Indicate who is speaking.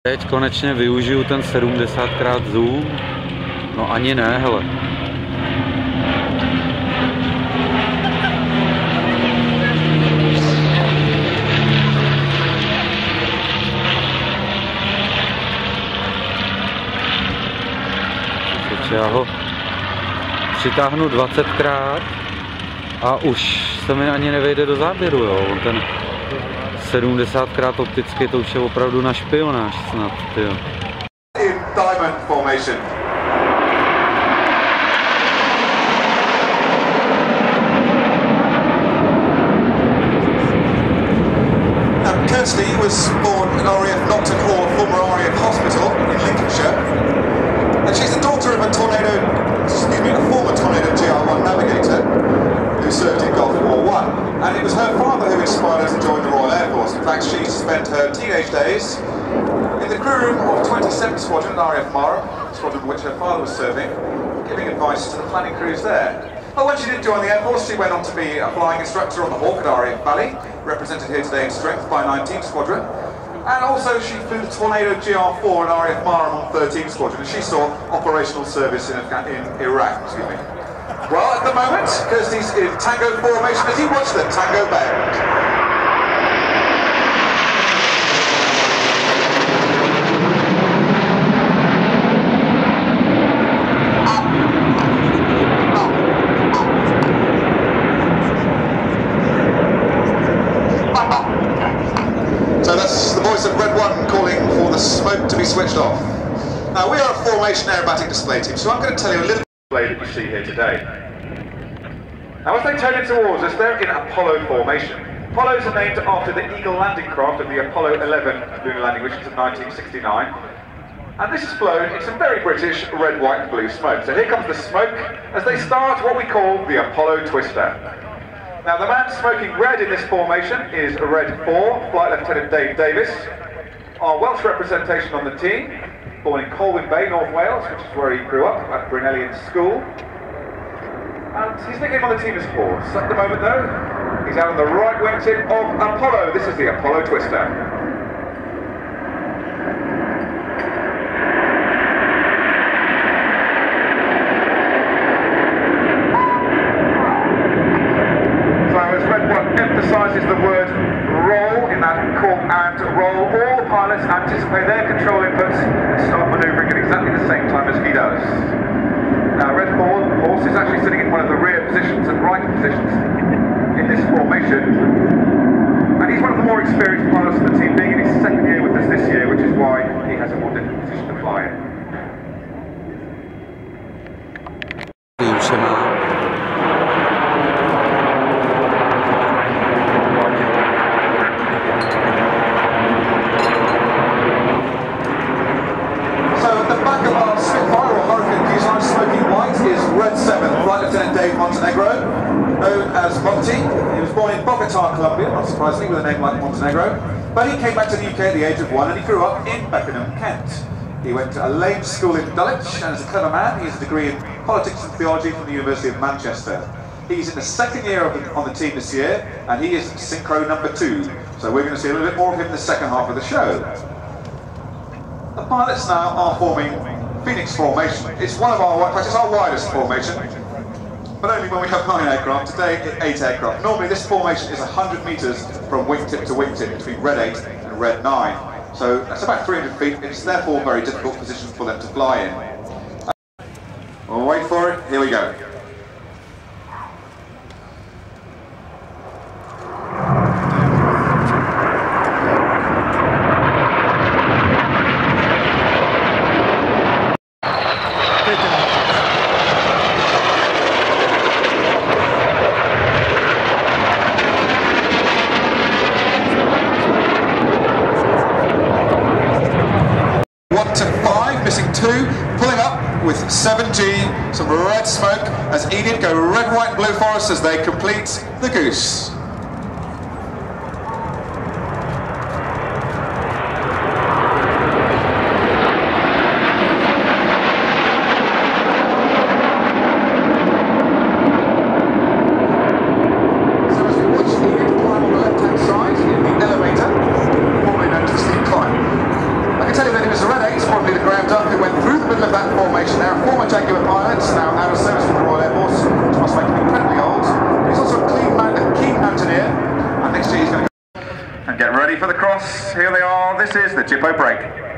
Speaker 1: Teď konečně využiju ten 70x zoom. No ani ne, hele. Takže já ho přitáhnu 20krát a už se mi ani nevejde do záběru, jo. On ten 70krát opticky, to už je opravdu na špionáž snad, tyjo.
Speaker 2: In diamond formation. Now, Kirsty was born in RAF Nocton Hall, former RAF hospital in Lincolnshire, and she's the daughter of a former Tornado GR1 navigator who served in Gulf War I. And it was her father who inspired her to join the Royal Air Force. In fact, she spent her teenage days in the crew room of 27th Squadron, RAF Marham, squadron in which her father was serving, giving advice to the planning crews there. But when she did join the Air Force, she went on to be a flying instructor on the Hawk at RAF Valley, represented here today in strength by 19th Squadron. And also she flew the Tornado GR4 at RAF Marham on 13th Squadron, and she saw operational service in Iraq. Excuse me. Well, at the moment, Kirsty's in tango formation as you watch the tango bend. So that's the voice of Red One calling for the smoke to be switched off. Now, we are a formation aerobatic display team, so I'm going to tell you a little that you see here today. Now as they turn in towards us, they're in Apollo formation. Apollos are named after the Eagle landing craft of the Apollo 11 lunar landing missions of 1969. And this is flown in some very British red, white and blue smoke. So here comes the smoke as they start what we call the Apollo Twister. Now the man smoking red in this formation is Red 4, Flight Lieutenant Dave Davis, our Welsh representation on the team. Born in Colwyn Bay, North Wales, which is where he grew up, at Brynellian School. And his nickname on the team is Horse. At the moment though, he's out on the right wingtip of Apollo. This is the Apollo Twister. So as Red One emphasises the word roll in that call and roll, all the pilots anticipate their control inputs and start manoeuvring at exactly the same time as he does. Now Red 4, Horse, is actually sitting in one of the rear positions and right positions in this formation. And he's one of the more experienced pilots of the team, being in his second year with us this year, which is why he has a more difficult position to fly in. Known as Monty. He was born in Bogota, Colombia, not surprisingly, with a name like Montenegro. But he came back to the UK at the age of 1 and he grew up in Beckenham, Kent. He went to a lame school in Dulwich, and as a clever man, he has a degree in politics and theology from the University of Manchester. He's in the second year on the team this year, and he is synchro number 2. So we're going to see a little bit more of him in the second half of the show. The pilots now are forming Phoenix formation. It's one of our widest formation. But only when we have 9 aircraft, today 8 aircraft. Normally this formation is 100 metres from wingtip to wingtip between Red 8 and Red 9. So that's about 300 feet. It's therefore a very difficult position for them to fly in. We'll wait for it. Here we go. Missing 2, pulling up with 7G, some red smoke as Enid go red, white and blue for us as they complete the goose. So as we watch Enid climb on the left hand side in the elevator, formerly known as the steam climb, I can tell you And get ready for the cross. Here they are. This is the Jippo break.